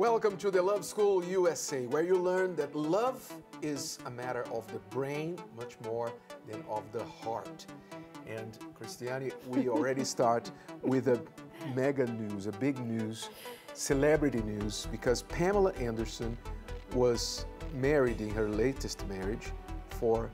Welcome to the Love School USA, where you learn that love is a matter of the brain much more than of the heart. And Cristiane, we already start with a mega news, a big news, celebrity news, because Pamela Anderson was married in her latest marriage for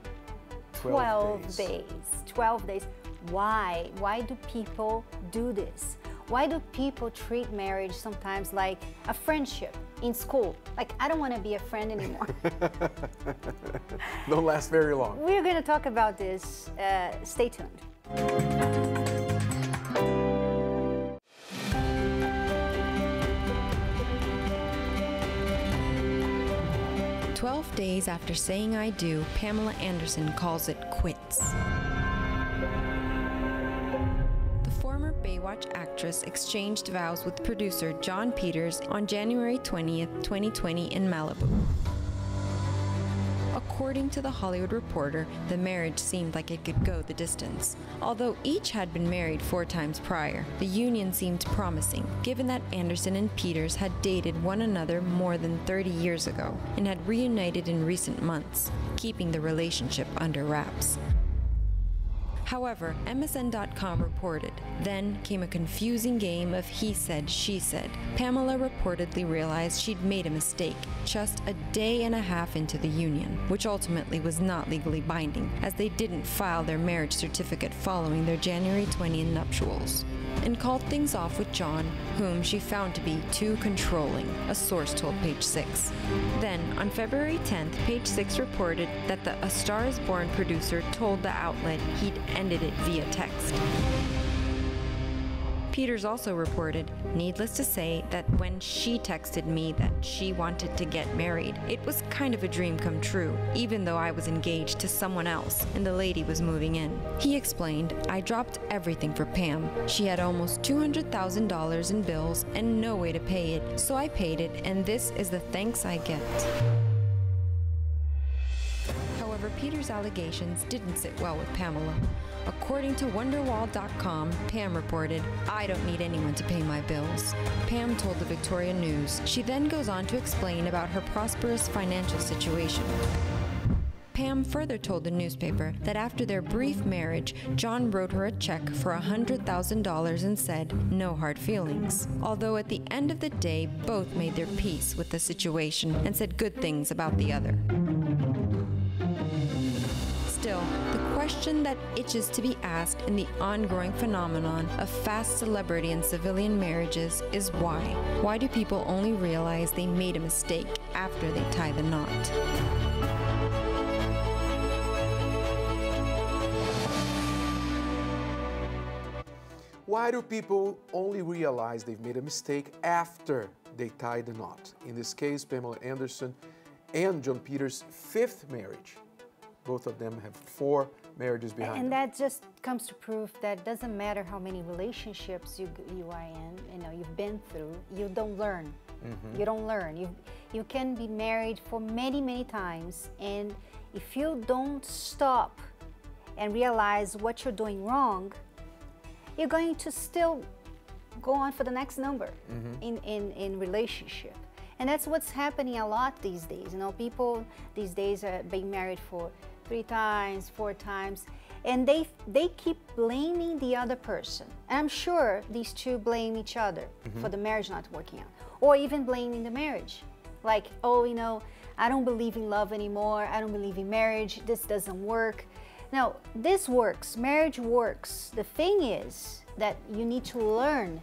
12 days. 12 days. Why? Why do people do this? Why do people treat marriage sometimes like a friendship in school? Like, I don't want to be a friend anymore. Don't last very long. We're going to talk about this. Stay tuned. Days after saying I do, Pamela Anderson calls it quits. The former Baywatch actress exchanged vows with producer Jon Peters on January 20th, 2020 in Malibu. According to The Hollywood Reporter, the marriage seemed like it could go the distance. Although each had been married 4 times prior, the union seemed promising, given that Anderson and Peters had dated one another more than 30 years ago and had reunited in recent months, keeping the relationship under wraps. However, MSN.com reported, then came a confusing game of he said, she said. Pamela reportedly realized she'd made a mistake just a day and a half into the union, which ultimately was not legally binding, as they didn't file their marriage certificate following their January 20th nuptials, and called things off with Jon, whom she found to be too controlling, a source told Page 6. Then, on February 10th, Page 6 reported that the A Star Is Born producer told the outlet he'd ended it via text. Peters also reported, needless to say, that when she texted me that she wanted to get married, it was kind of a dream come true, even though I was engaged to someone else and the lady was moving in. He explained, I dropped everything for Pam. She had almost $200,000 in bills and no way to pay it, so I paid it, and this is the thanks I get. However, Peters' allegations didn't sit well with Pamela. According to Wonderwall.com, Pam reported, I don't need anyone to pay my bills. Pam told the Victoria News. She then goes on to explain about her prosperous financial situation. Pam further told the newspaper that after their brief marriage, Jon wrote her a check for $100,000 and said, no hard feelings. Although at the end of the day, both made their peace with the situation and said good things about the other. Still, the question that itches to be asked in the ongoing phenomenon of fast celebrity and civilian marriages is why? Why do people only realize they made a mistake after they tie the knot? Why do people only realize they've made a mistake after they tie the knot? In this case, Pamela Anderson and Jon Peters' 5th marriage. Both of them have 4 marriages behind them. And that just comes to prove that it doesn't matter how many relationships you are in, you've been through, you don't learn. You don't learn. You can be married for many, many times, and if you don't stop and realize what you're doing wrong, you're going to still go on for the next number in relationship. And that's what's happening a lot these days. People these days are being married for 3 times, 4 times, and they keep blaming the other person. And I'm sure these two blame each other for the marriage not working out, or even blaming the marriage. Like, oh, I don't believe in love anymore. I don't believe in marriage. This doesn't work. No, this works. Marriage works. The thing is that you need to learn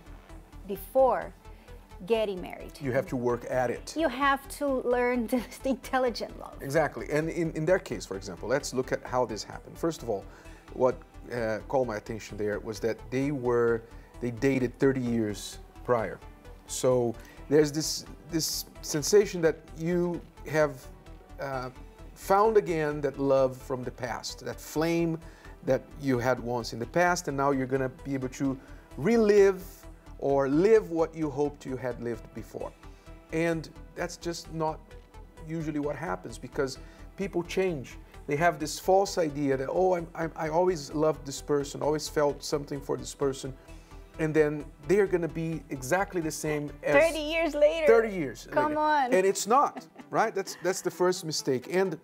before getting married. You have to work at it. You have to learn the intelligent love. Exactly. And in their case, for example, let's look at how this happened. First of all, what called my attention there was that they dated 30 years prior. So there's this sensation that you have found again that love from the past, that flame that you had once in the past, and now you're going to be able to relive or live what you hoped you had lived before. And that's just not usually what happens, because people change. They have this false idea that, oh, I always loved this person, always felt something for this person. and then they're going to be exactly the same as 30 years later. 30 years. Come on. And it's not, right? That's the first mistake. And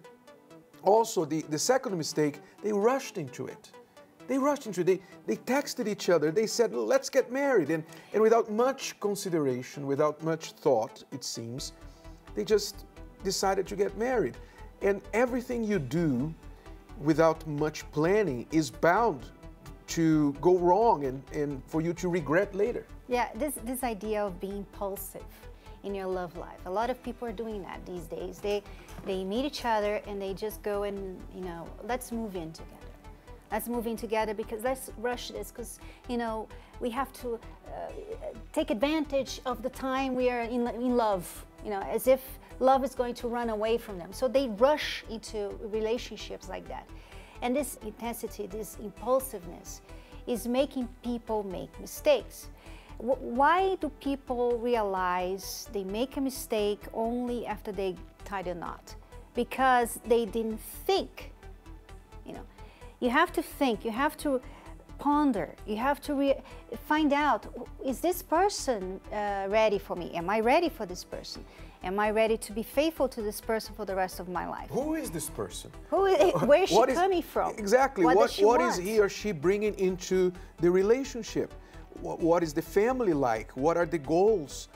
also the second mistake, they rushed into it. They rushed into it. They texted each other. They said, let's get married. And without much consideration, without much thought, it seems, they just decided to get married. And everything you do without much planning is bound to go wrong and for you to regret later. Yeah, this idea of being impulsive in your love life. A lot of people are doing that these days. They meet each other and they just go and, you know, let's move in together. Let's move in together because let's rush this because, you know, we have to take advantage of the time we are in love, you know, as if love is going to run away from them. So they rush into relationships like that. And this intensity, this impulsiveness is making people make mistakes. Why do people realize they make a mistake only after they tie the knot? Because they didn't think, you know. You have to think, you have to ponder, you have to find out, is this person ready for me? Am I ready for this person? Am I ready to be faithful to this person for the rest of my life? Who is this person? Where is she coming from? Exactly. What is he or she bringing into the relationship? What is the family like? What are the goals?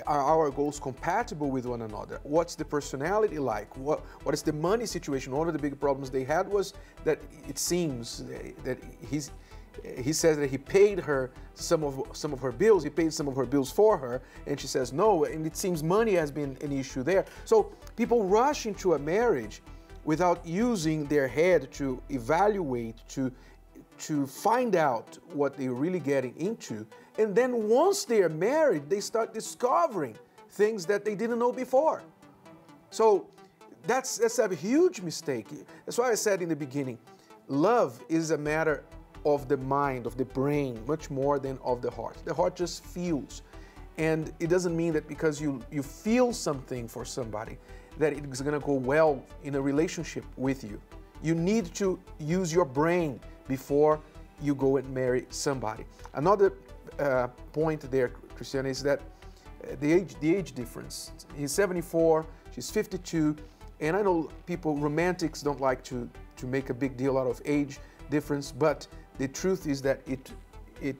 Are our goals compatible with one another? What's the personality like? What is the money situation? One of the big problems they had was that it seems that he says that he paid her some of her bills. He paid some of her bills for her, and she says no. And it seems money has been an issue there. So people rush into a marriage without using their head to evaluate, to find out what they're really getting into. And then once they are married, they start discovering things that they didn't know before. So that's a huge mistake. That's why I said in the beginning, love is a matter of the mind, of the brain, much more than of the heart. The heart just feels. And it doesn't mean that because you feel something for somebody, that it's gonna go well in a relationship with you. You need to use your brain before you go and marry somebody. Another point there, Cristiane, is that the age difference. He's 74, she's 52, and I know romantics don't like to make a big deal out of age difference, but the truth is that it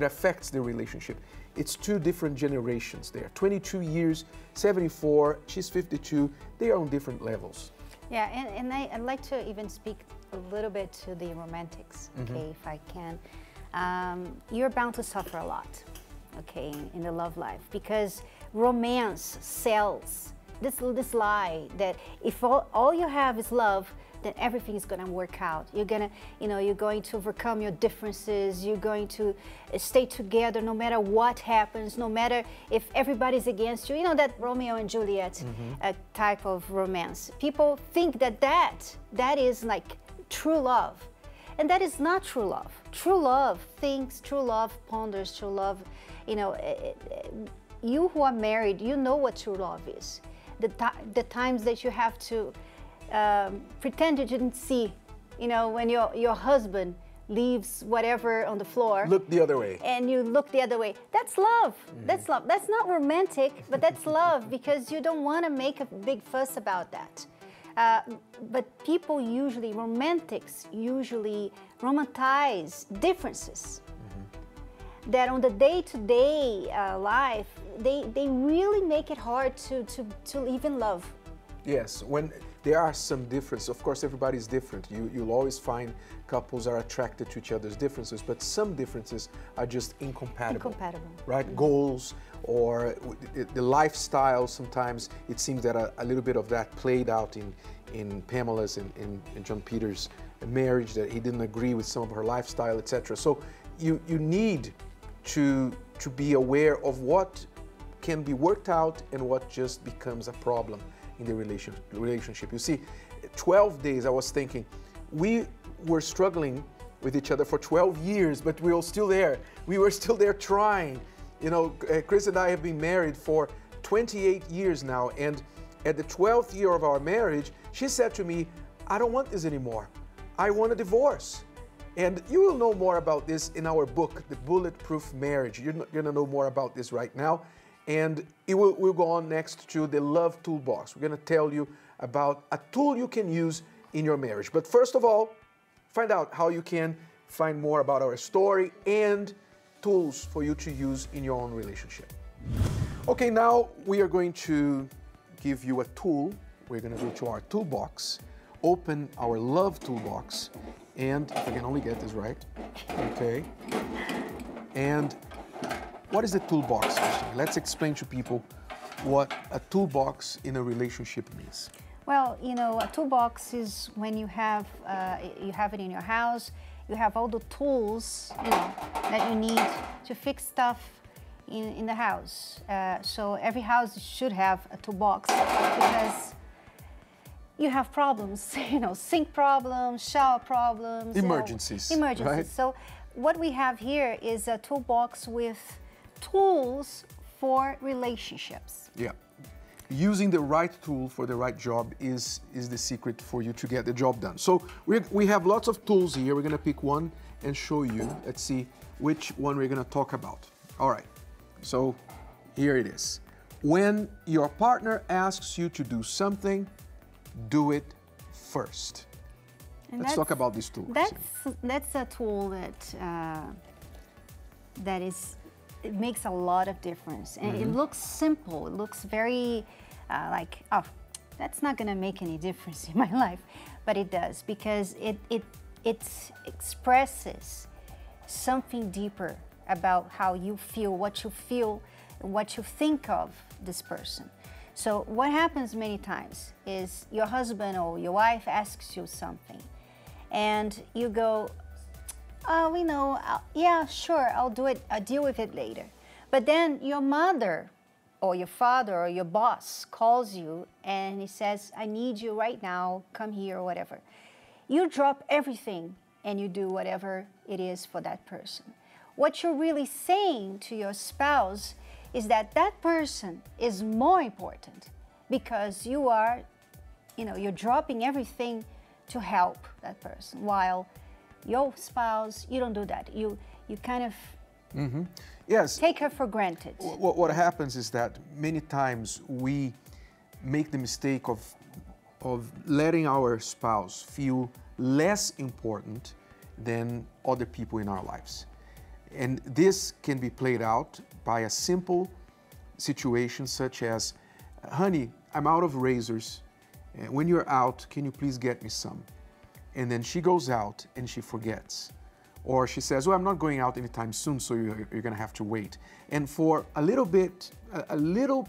affects the relationship. It's two different generations there. 22 years, 74, she's 52, they are on different levels. Yeah, and I'd like to even speak a little bit to the romantics, okay, if I can. You're bound to suffer a lot, okay, in the love life, because romance sells this lie that if all you have is love, then everything is going to work out. You're going to overcome your differences. You're going to stay together no matter what happens, no matter if everybody's against you. You know, that Romeo and Juliet type of romance. People think that is like true love. And that is not true love. True love thinks, true love ponders, true love, you know, you who are married, you know what true love is. The times that you have to pretend you didn't see, you know, when your husband leaves whatever on the floor. Look the other way. And you look the other way. That's love. That's love. That's not romantic, but that's love because you don't want to make a big fuss about that. But people romantics usually romanticize differences. That on the day-to-day life, they really make it hard to live in love. Yes, when there are some differences, of course everybody's different. You'll always find couples are attracted to each other's differences, but some differences are just incompatible. Right? Goals or the lifestyle, sometimes it seems that a little bit of that played out in Pamela's and John Peter's marriage, that he didn't agree with some of her lifestyle, etc. So you need to be aware of what can be worked out and what just becomes a problem in the relationship. You see, 12 days, I was thinking, we were struggling with each other for 12 years, but we were still there. We were still there trying. You know, Chris and I have been married for 28 years now, and at the 12th year of our marriage, she said to me, I don't want this anymore. I want a divorce. And you will know more about this in our book, The Bulletproof Marriage. You're going to know more about this right now. And we'll go on next to the Love Toolbox. We're going to tell you about a tool you can use in your marriage. But first of all, find out how you can find more about our story and tools for you to use in your own relationship. Okay, now we are going to give you a tool. We're going to go to our toolbox, open our Love Toolbox, and if I can only get this right, okay. And what is the toolbox, Cristiane? Let's explain to people what a toolbox in a relationship means. Well, you know, a toolbox is when you have it in your house. You have all the tools, you know, that you need to fix stuff in the house. So every house should have a toolbox because you have problems, you know, sink problems, shower problems. Emergencies. You know, emergencies. Right? So what we have here is a toolbox with tools for relationships. Yeah. Using the right tool for the right job is the secret for you to get the job done. So we have lots of tools here. We're going to pick one and show you. Let's see which one we're going to talk about. All right. So here it is. When your partner asks you to do something, do it first. And Let's talk about this tool. That's a tool that it makes a lot of difference. And it looks simple. It looks very like, oh, that's not going to make any difference in my life. But it does, because it expresses something deeper about how you feel, what you think of this person. So what happens many times is your husband or your wife asks you something, and you go, oh, we know, yeah, sure, I'll do it, I'll deal with it later. But then your mother or your father or your boss calls you and he says, I need you right now, come here, or whatever. You drop everything and you do whatever it is for that person. What you're really saying to your spouse is that that person is more important, because you are, you know, you're dropping everything to help that person, while your spouse, you don't do that. You kind of yes, take her for granted. What happens is that many times we make the mistake of letting our spouse feel less important than other people in our lives. And this can be played out by a simple situation such as, honey, I'm out of razors. When you're out, can you please get me some? And then she goes out and she forgets. Or she says, well, I'm not going out anytime soon, so you're going to have to wait. And for a little bit, a little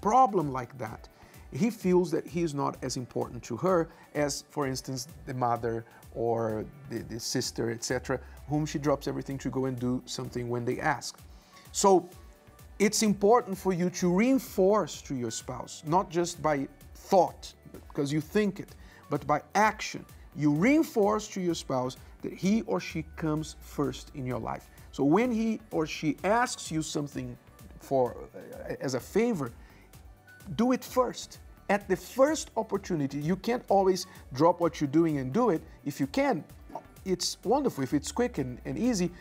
problem like that, he feels that he is not as important to her as, for instance, the mother or the sister, etc., whom she drops everything to go and do something when they ask. So it's important for you to reinforce to your spouse, not just by thought, because you think it, but by action. You reinforce to your spouse that he or she comes first in your life. So when he or she asks you something as a favor, do it first. At the first opportunity. You can't always drop what you're doing and do it. If you can, it's wonderful. If it's quick and easy,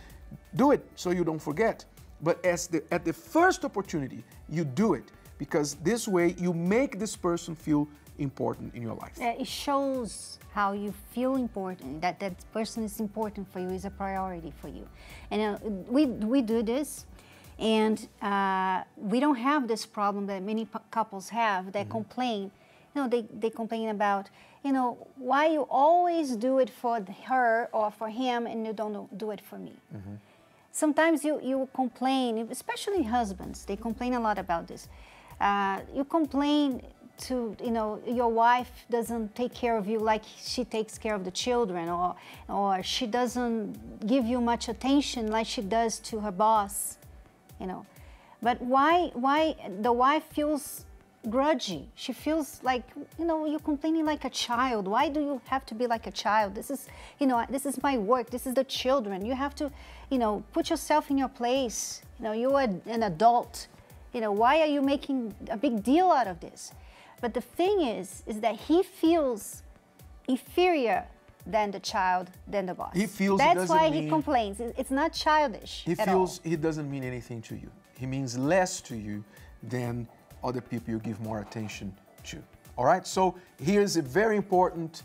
do it so you don't forget. But at the first opportunity, you do it, because this way you make this person feel important in your life. It shows how you feel important, that person is important for you, is a priority for you. And we do this, and we don't have this problem that many couples have that complain. You know, they complain about, you know, why you always do it for her or for him and you don't do it for me. Sometimes you complain, especially husbands, they complain a lot about this. You complain to, you know, your wife doesn't take care of you like she takes care of the children, or she doesn't give you much attention like she does to her boss, you know. But why the wife feels grudgy? She feels like, you know, you're complaining like a child. Why do you have to be like a child? This is, you know, this is my work. This is the children. You have to, you know, put yourself in your place. You know, you are an adult. You know, why are you making a big deal out of this? But the thing is that he feels inferior then the child, then the boss. He feels that's why he complains. It's not childish He at feels all. he doesn't mean anything to you. He means less to you than other people you give more attention to. All right, so here's a very important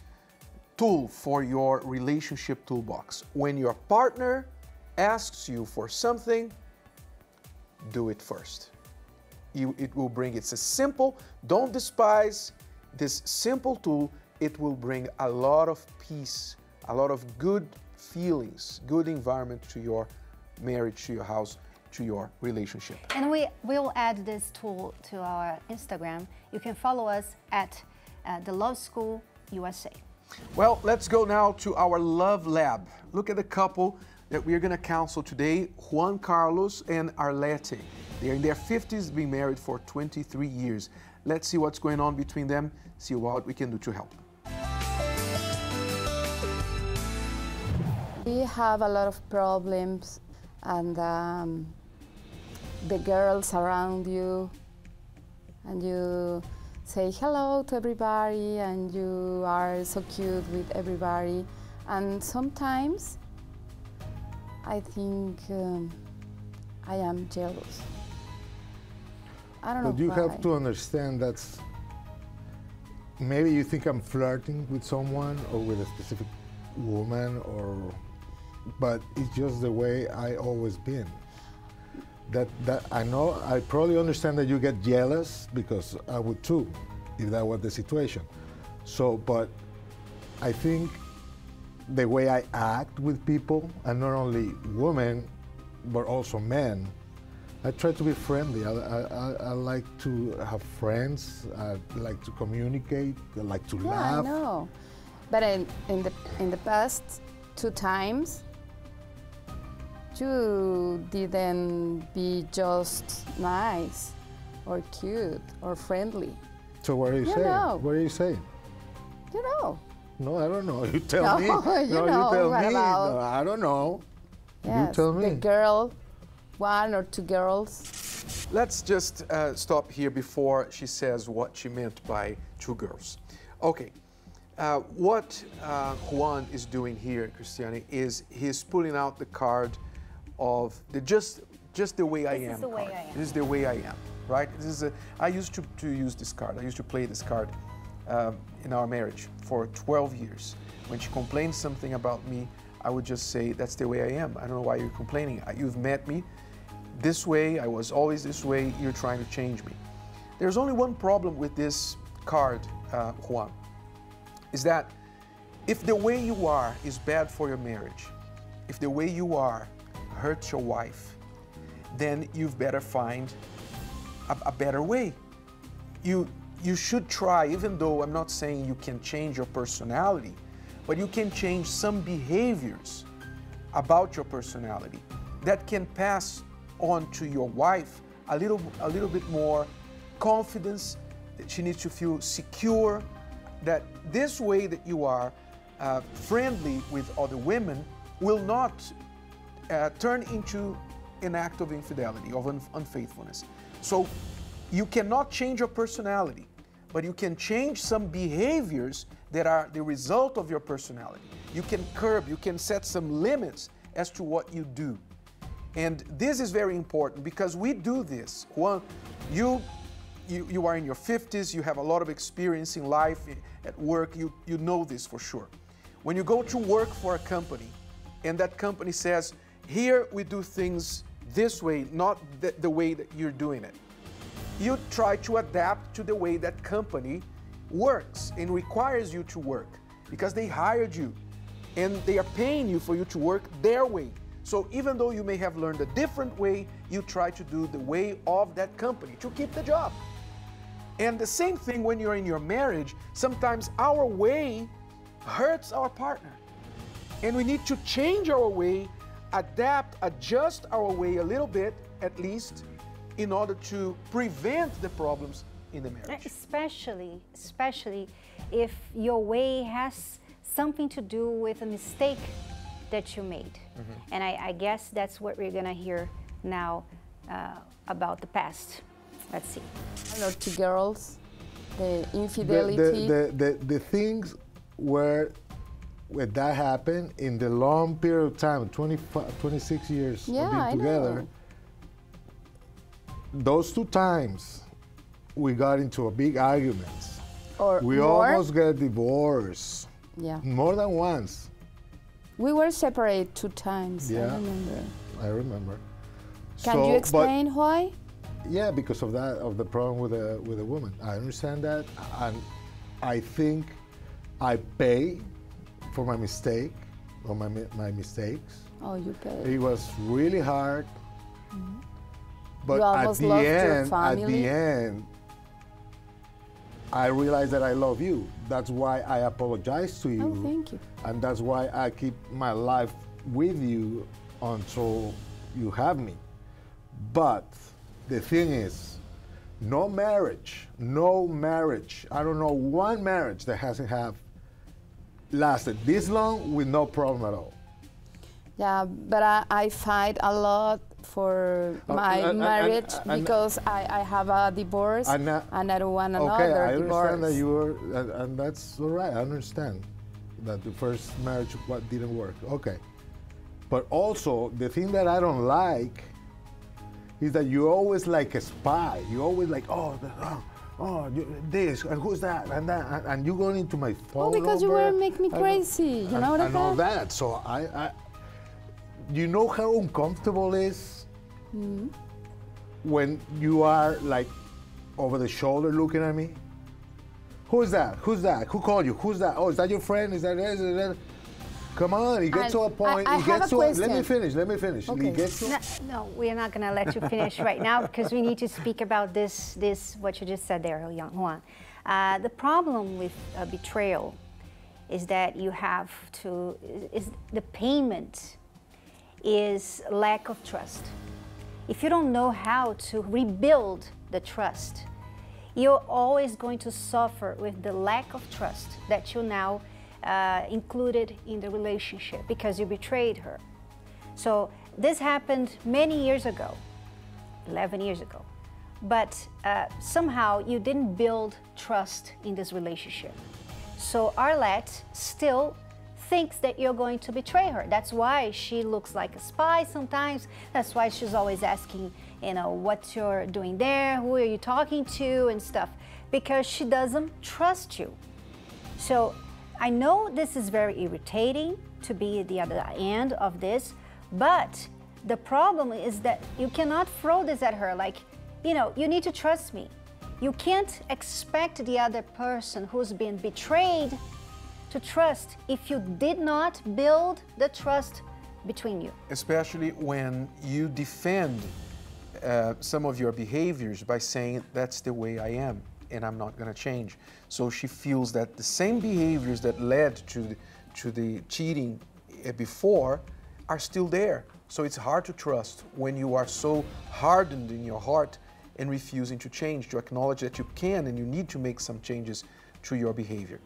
tool for your relationship toolbox. When your partner asks you for something, do it first. It will bring, it's a simple, don't despise this simple tool. It will bring a lot of peace, a lot of good feelings, good environment to your marriage, to your house, to your relationship. And we will add this tool to our Instagram. You can follow us at the Love School USA. Well, let's go now to our Love Lab. Look at the couple that we are going to counsel today, Juan Carlos and Arlette. They are in their 50s, been married for 23 years. Let's see what's going on between them, see what we can do to help. We have a lot of problems, and the girls around you, and you say hello to everybody, and you are so cute with everybody. And sometimes I think I am jealous. I don't know But you why. have to understand that maybe you think I'm flirting with someone or with a specific woman, but it's just the way I always been. That I know, I probably understand that you get jealous, because I would too, if that was the situation. So, but I think the way I act with people, and not only women, but also men, I try to be friendly. I like to have friends. I like to communicate. I like to laugh. I know. But in the past 2 times, you didn't be just nice or cute or friendly. So what are you You saying? know. What are you saying? You know. No, I don't know. You tell me. No, you know, you tell what me. about- No, I don't know. Yes, You tell me. the girl, 1 or 2 girls. Let's just stop here before she says what she meant by 2 girls. Okay, what Juan is doing here, Cristiane, is he's pulling out the card of the just the way I am. This is the way card. I am. This is the way I am, right? This is I used to use this card. I used to play this card in our marriage for 12 years. When she complained something about me, I would just say, that's the way I am. I don't know why you're complaining. You've met me this way. I was always this way. You're trying to change me. There's only one problem with this card, Juan, is that if the way you are is bad for your marriage, if the way you are hurts your wife, then you've better find a better way. You should try, even though I'm not saying you can change your personality, but you can change some behaviors about your personality that can pass on to your wife a little bit more confidence, that she needs to feel secure, that this way that you are friendly with other women will not turn into an act of infidelity, of unfaithfulness. So you cannot change your personality, but you can change some behaviors that are the result of your personality. You can curb, you can set some limits as to what you do. And this is very important because we do this. Juan, you are in your 50s, you have a lot of experience in life, at work, you know this for sure. When you go to work for a company and that company says, here we do things this way, not the way that you're doing it, you try to adapt to the way that company works and requires you to work because they hired you and they are paying you for you to work their way. So even though you may have learned a different way, you try to do the way of that company to keep the job. And the same thing when you're in your marriage, sometimes our way hurts our partner. And we need to change our way, adapt, adjust our way a little bit, at least, in order to prevent the problems in the marriage. Especially if your way has something to do with a mistake that you made. And I guess that's what we're gonna hear now about the past. Let's see. 1 or 2 girls, the infidelity. The things where when that happened, in the long period of time, 26 years of Yeah, being I together, know. those 2 times we got into a big arguments. Or We more? almost got divorced Yeah. more than once. We were separated 2 times. Yeah. I remember. I remember. Can you explain why? Yeah, because of that, of the problem with a woman. I understand that, and I think I pay for my mistake or my mistakes. Oh, you paid. It was really hard, but You at almost the loved your end, family. I realized that I love you. That's why I apologize to you. Oh, thank you. And that's why I keep my life with you until you have me. But the thing is, no marriage, I don't know one marriage that hasn't lasted this long with no problem at all. Yeah, but I fight a lot for my marriage because I have a divorce and I don't want another okay, I divorce. understand that you were, and that's all right. I understand that the first marriage didn't work. Okay, but also the thing that I don't like is that you're always like a spy. You're always like, this and who's that and that, and you're going into my phone. Oh, because you number, were make me crazy. You know what I and all that. So you know how uncomfortable it is when you are like over the shoulder looking at me. Who's that? Who's that? Who called you? Who's that? Oh, is that your friend? Is that this? Is that? Come on, he gets to a point. I have a question. Let me finish. Okay. He gets to No, we're not going to let you finish right now because we need to speak about this what you just said there, Juan. The problem with betrayal is that you have to, the payment is lack of trust. If you don't know how to rebuild the trust, you're always going to suffer with the lack of trust that you now included in the relationship because you betrayed her. So this happened many years ago, 11 years ago, but somehow you didn't build trust in this relationship. So Arlette still thinks that you're going to betray her. That's why she looks like a spy sometimes. That's why she's always asking, what you're doing there, who are you talking to and stuff, because she doesn't trust you. So I know this is very irritating to be at the other end of this, but the problem is that you cannot throw this at her like, you need to trust me. You can't expect the other person who's been betrayed to trust if you did not build the trust between you. Especially when you defend some of your behaviors by saying, that's the way I am and I'm not going to change. So she feels that the same behaviors that led to the cheating before are still there. So it's hard to trust when you are so hardened in your heart and refusing to change, to acknowledge that you can and you need to make some changes to your behavior.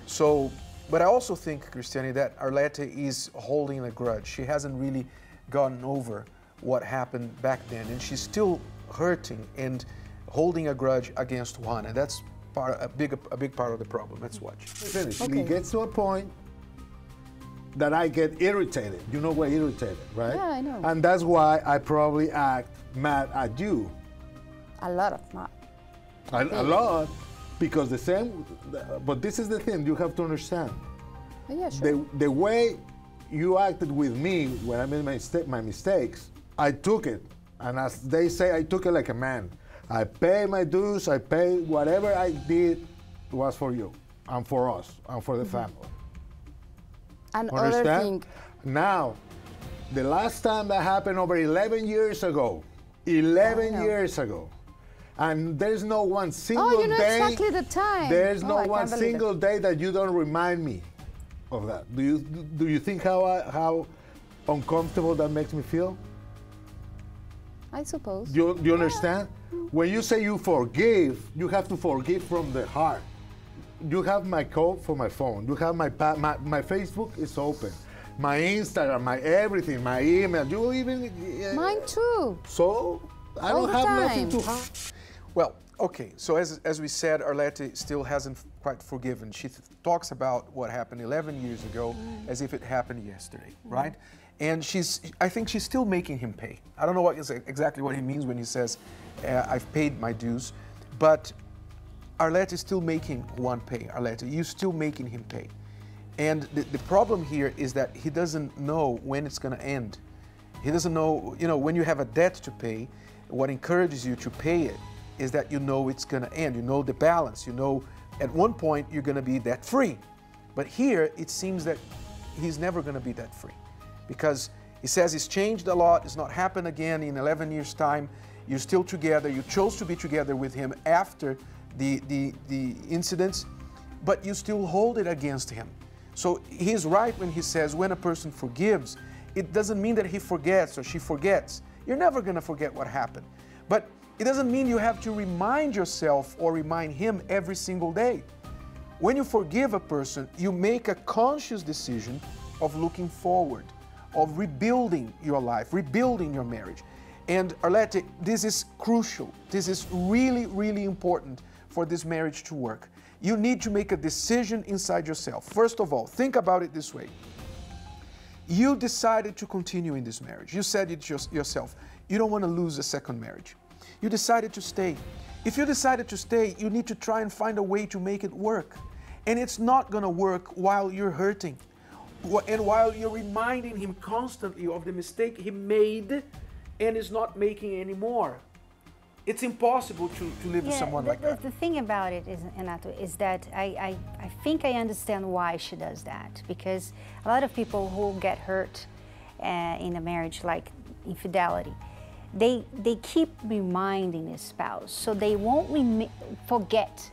So, but I also think, Cristiane, that Arlette is holding a grudge. She hasn't really gotten over what happened back then, and she's still hurting and holding a grudge against Juan, and that's a big part of the problem. Let's watch. finish. Okay. It gets to a point that I get irritated. You know what irritated, right? Yeah, I know. And that's why I probably act mad at you. A lot of not. A lot, because the same, but this is the thing you have to understand. Oh, yeah, sure. The way you acted with me when I made my mistakes, I took it. And as they say, I took it like a man. I pay my dues, I pay whatever I did was for you and for us and for the family. And Understand? other thing, Now, the last time that happened over 11 years ago, 11 years ago, and there's no one single you know day. exactly the time. There's Oh, no I one can't believe single day that you don't remind me of that. Do you think how uncomfortable that makes me feel? I suppose. Do you understand? When you say you forgive, you have to forgive from the heart. You have my code for my phone. You have my Facebook is open. My Instagram, my everything, my email. You even Mine too. So I All don't the have time. nothing to hide. Well, okay, so as we said, Arlette still hasn't quite forgiving. She talks about what happened 11 years ago as if it happened yesterday, right? And I think she's still making him pay. I don't know exactly what he means when he says, I've paid my dues, but Arlette is still making Juan pay. Arlette, you're still making him pay. And the problem here is that he doesn't know when it's going to end. He doesn't know, when you have a debt to pay, what encourages you to pay it is that you know it's going to end. You know the balance. You know at one point you're going to be debt free. But here it seems that he's never going to be debt free, because he says he's changed a lot. It's not happened again in 11 years' time. You're still together. You chose to be together with him after the incidents, but you still hold it against him. So he's right when he says when a person forgives, it doesn't mean that he forgets or she forgets. You're never going to forget what happened. But it doesn't mean you have to remind yourself or remind him every single day. When you forgive a person, you make a conscious decision of looking forward, of rebuilding your life, rebuilding your marriage. And Arlette, this is crucial. This is really, really important for this marriage to work. You need to make a decision inside yourself. First of all, think about it this way. You decided to continue in this marriage. You said it yourself. You don't want to lose a second marriage. You decided to stay. If you decided to stay, you need to try and find a way to make it work. And it's not going to work while you're hurting and while you're reminding him constantly of the mistake he made and is not making anymore. It's impossible to live with someone like that. The thing about it is, Renato, is that I think I understand why she does that. Because a lot of people who get hurt in a marriage, like infidelity, they keep reminding their spouse, so they won't forget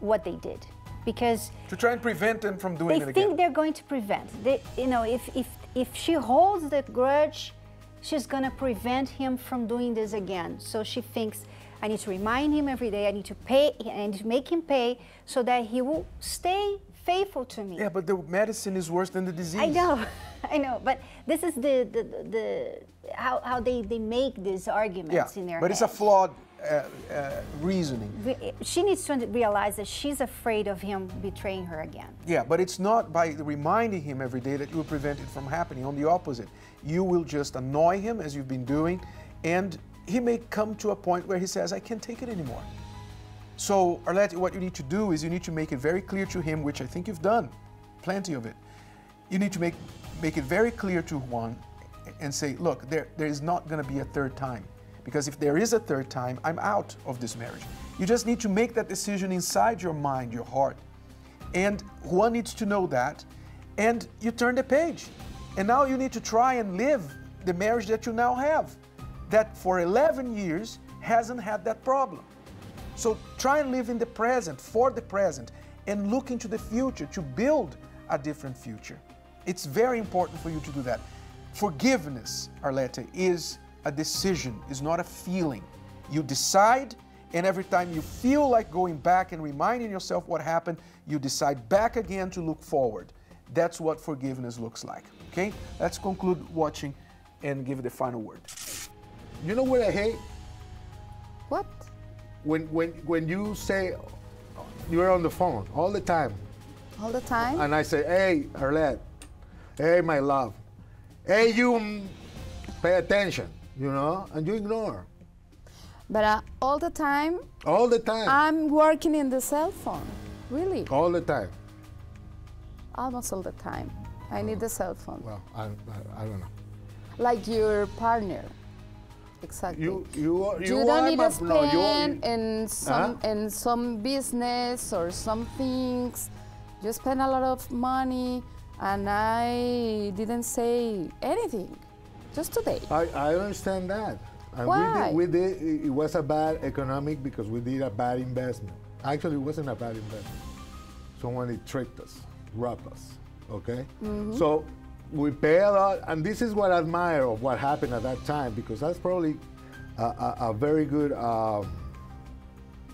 what they did. Because to try and prevent them from doing it again. They think they're going to prevent. If she holds the grudge, she's going to prevent him from doing this again. So she thinks, I need to remind him every day, I need to pay, I need to make him pay so that he will stay faithful to me. Yeah, but the medicine is worse than the disease. I know, I know. But this is how they make these arguments in their head. But it's a flawed reasoning. She needs to realize that she's afraid of him betraying her again. Yeah, but it's not by reminding him every day that you will prevent it from happening. On the opposite, you will just annoy him as you've been doing, and he may come to a point where he says, I can't take it anymore. So, Arlette, what you need to do is you need to make it very clear to him, which I think you've done, plenty of it. You need to make it very clear to Juan and say, look, there is not going to be a third time. Because if there is a third time, I'm out of this marriage. You just need to make that decision inside your mind, your heart. And Juan needs to know that. And you turn the page. And now you need to try and live the marriage that you now have, that for 11 years hasn't had that problem. So try and live in the present, for the present, and look into the future to build a different future. It's very important for you to do that. Forgiveness, Arlette, is a decision, is not a feeling. You decide, and every time you feel like going back and reminding yourself what happened, you decide back again to look forward. That's what forgiveness looks like, okay? Let's conclude watching and give the final word. You know what I hate? What? When you say you're on the phone all the time. All the time? And I say, hey, Arlette, hey, my love, hey, you, pay attention, and you ignore. But all the time? All the time. I'm working in the cell phone, really. All the time. Almost all the time. I need the cell phone. Well, I don't know. Like your partner. Exactly. You don't need to spend in some business or some things. You spend a lot of money, and I didn't say anything. Just today. I understand that. And Why? We did, it was a bad economic because we did a bad investment. Actually, it wasn't a bad investment. Someone tricked us, robbed us, okay? So we pay a lot, and this is what I admire of what happened at that time, because that's probably a very good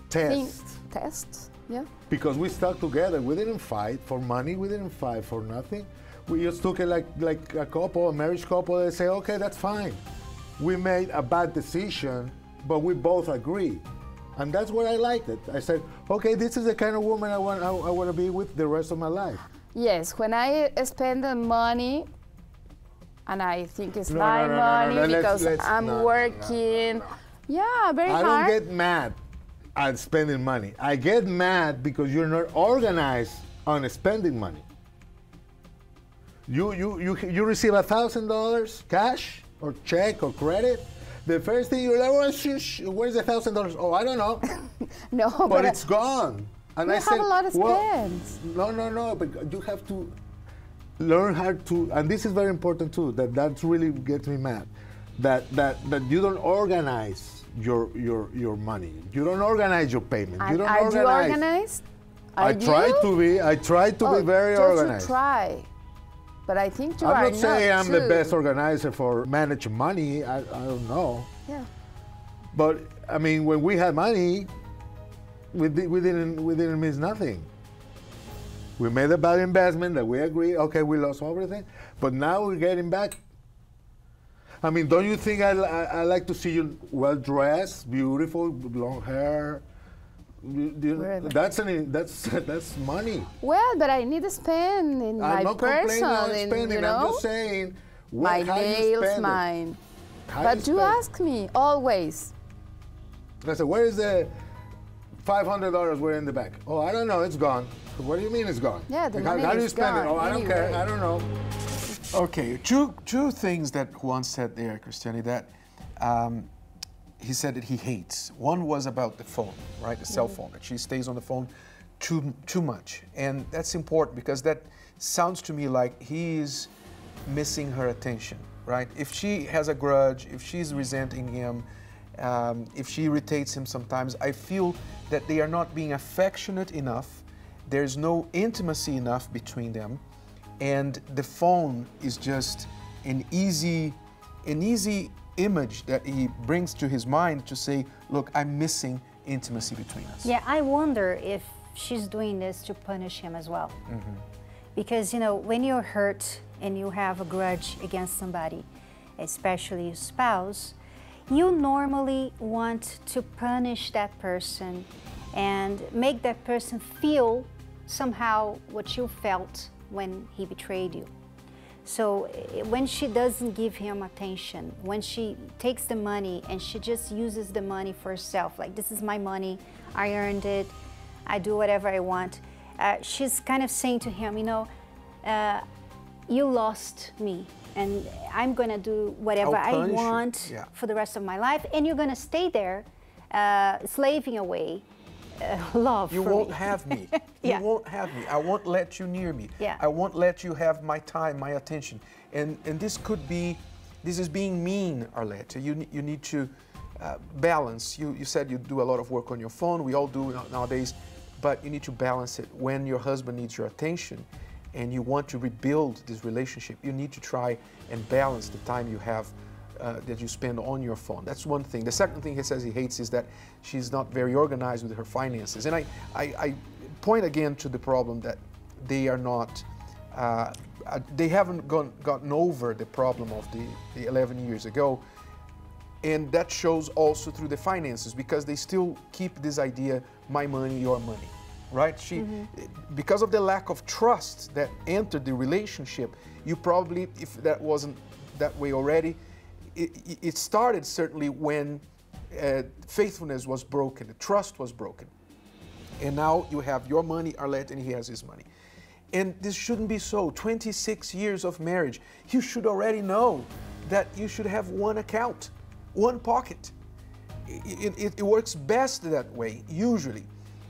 test. Test, yeah. Because we stuck together. We didn't fight for money. We didn't fight for nothing. We just took it like a couple, a marriage couple, and say, okay, that's fine. We made a bad decision, but we both agree. And that's what I liked it. I said, okay, this is the kind of woman I want to be with the rest of my life. Yes, when I spend the money, and I think it's my money because I'm working. Yeah, very hard. I don't get mad at spending money. I get mad because you're not organized on spending money. You receive $1,000 cash or check or credit. The first thing you're like, oh, where's the $1,000? Oh, I don't know. No, but it's gone. And I said, a lot of spends. No, but you have to learn how to, and this is very important too, that really gets me mad, that you don't organize your money. You don't organize your payment. You don't organize. You organized? I try to be. I try to be very organized. Just try. But I think you are not. I'm not saying I'm the best organizer for managing money. I don't know. Yeah. But I mean, when we had money, we didn't miss nothing. We made a bad investment that we agreed. Okay, we lost everything, but now we're getting back. I mean, don't you think I like to see you well dressed, beautiful, long hair? That's money. Well, but I need to spend in my personal, you know. I'm just saying, my nails, mine. But you ask me always. I said, where is the $500 we're in the bank? Oh, I don't know, it's gone. What do you mean it's gone? Yeah, the money is gone. How do you spend it? Oh, I don't care, I don't know. Okay, two things that Juan said there, Cristiane, that he said that he hates. One was about the phone, right? The cell phone, that she stays on the phone too much. And that's important because that sounds to me like he's missing her attention, right? If she has a grudge, if she's resenting him, if she irritates him sometimes, I feel that they are not being affectionate enough. There's no intimacy enough between them. And the phone is just an easy image that he brings to his mind to say, look, I'm missing intimacy between us. Yeah, I wonder if she's doing this to punish him as well. Because, you know, when you're hurt and you have a grudge against somebody, especially your spouse, you normally want to punish that person and make that person feel somehow what you felt when he betrayed you. So when she doesn't give him attention, when she takes the money and she just uses the money for herself, like this is my money, I earned it, I do whatever I want, she's kind of saying to him, you know, you lost me and I'm gonna do whatever I want for the rest of my life, and you're gonna stay there slaving away love. You won't have me. You won't have me. I won't let you near me. I won't let you have my time, my attention. And this could be, this is being mean, Arlette. You need to balance. You said you do a lot of work on your phone. We all do nowadays. But you need to balance it. When your husband needs your attention and you want to rebuild this relationship, you need to try and balance the time you have that you spend on your phone. That's one thing. The second thing he says he hates is that she's not very organized with her finances. And I point again to the problem that they are not, they haven't gotten over the problem of the 11 years ago. And that shows also through the finances, because they still keep this idea, my money, your money, right? Because of the lack of trust that entered the relationship, you probably, if that wasn't that way already, it started certainly when faithfulness was broken, the trust was broken. And now you have your money, Arlette, and he has his money. And this shouldn't be so. 26 years of marriage, you should already know that you should have one account, one pocket. It works best that way, usually.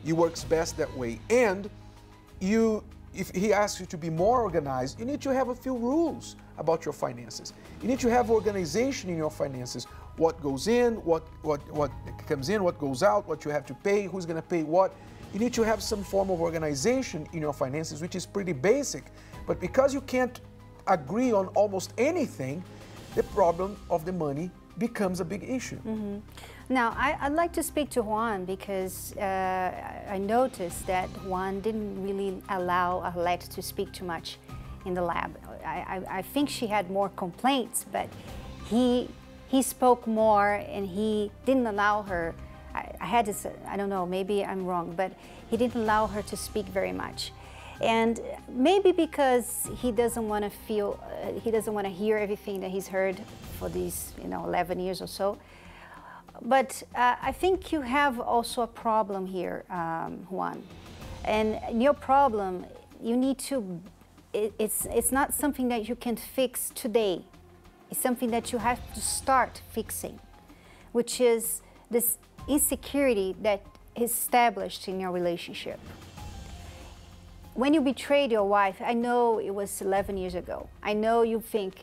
It works best that way. And if he asks you to be more organized, you need to have a few rules about your finances. You need to have organization in your finances. What goes in, what comes in, what goes out, what you have to pay, who's going to pay what. You need to have some form of organization in your finances, which is pretty basic. But because you can't agree on almost anything, the problem of the money becomes a big issue. Now, I'd like to speak to Juan because I noticed that Juan didn't really allow Arlette to speak too much in the lab. I think she had more complaints, but he spoke more and he didn't allow her. I had this, I don't know, maybe I'm wrong, but he didn't allow her to speak very much. And maybe because he doesn't want to feel, he doesn't want to hear everything that he's heard for these, 11 years or so. But I think you have also a problem here, Juan. And your problem, you need to, it's not something that you can fix today. It's something that you have to start fixing, which is this insecurity that is established in your relationship. When you betrayed your wife, I know it was 11 years ago. I know you think,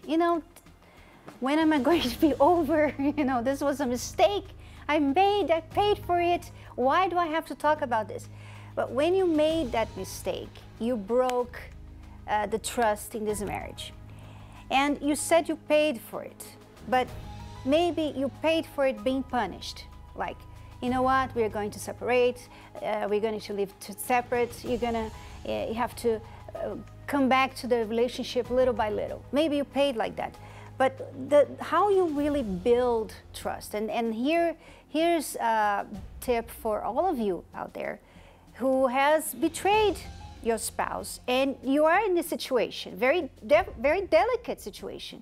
when am I going to be over? This was a mistake I made, I paid for it. Why do I have to talk about this? But when you made that mistake, you broke the trust in this marriage. And you said you paid for it, but maybe you paid for it being punished. Like, you know what, we're going to separate, we're going to live separate, you have to come back to the relationship little by little. Maybe you paid like that. But how you really build trust, and here's a tip for all of you out there who has betrayed your spouse, and you are in this situation, very delicate situation.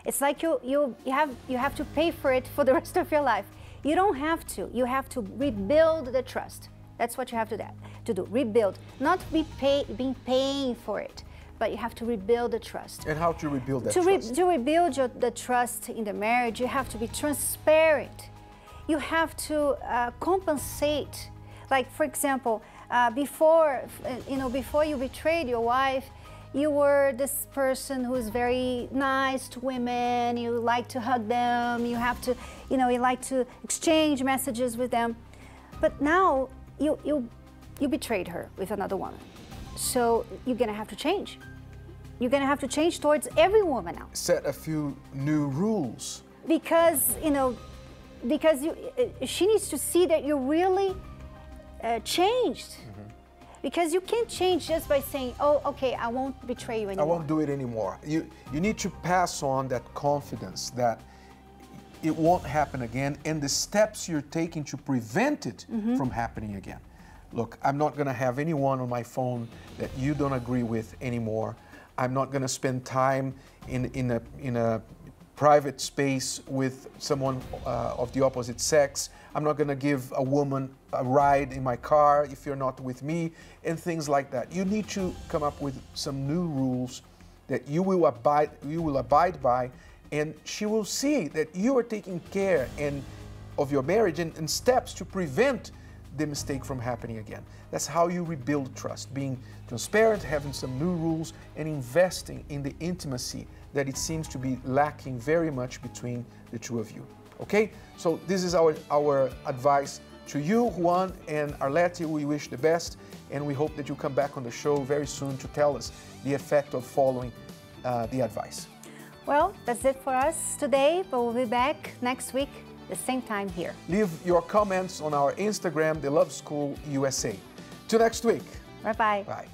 It's like you have to pay for it for the rest of your life. You don't have to. You have to rebuild the trust. That's what you have to do. Rebuild, not being paying for it, but you have to rebuild the trust. And how to rebuild that trust? To rebuild the trust in the marriage, you have to be transparent. You have to compensate. Like, for example, before you betrayed your wife, you were this person who's very nice to women. You like to hug them. You like to exchange messages with them. But now you betrayed her with another woman. So you're gonna have to change. You're gonna have to change towards every woman now. Set a few new rules. Because she needs to see that you really changed. Mm-hmm. Because you can't change just by saying, oh, okay, I won't betray you anymore. I won't do it anymore. You need to pass on that confidence that it won't happen again, and the steps you're taking to prevent it mm-hmm. from happening again. Look, I'm not going to have anyone on my phone that you don't agree with anymore. I'm not going to spend time in a private space with someone of the opposite sex. I'm not going to give a woman a ride in my car if you're not with me, and things like that. You need to come up with some new rules that you will abide by, and she will see that you are taking care of your marriage and steps to prevent the mistake from happening again. That's how you rebuild trust, being transparent, having some new rules, and investing in the intimacy that it seems to be lacking very much between the two of you. Okay? So this is our advice to you, Juan and Arlette. We wish the best, and we hope that you come back on the show very soon to tell us the effect of following the advice. Well, that's it for us today, but we'll be back next week, the same time here. Leave your comments on our Instagram, The Love School USA. Till next week. Bye-bye. Bye.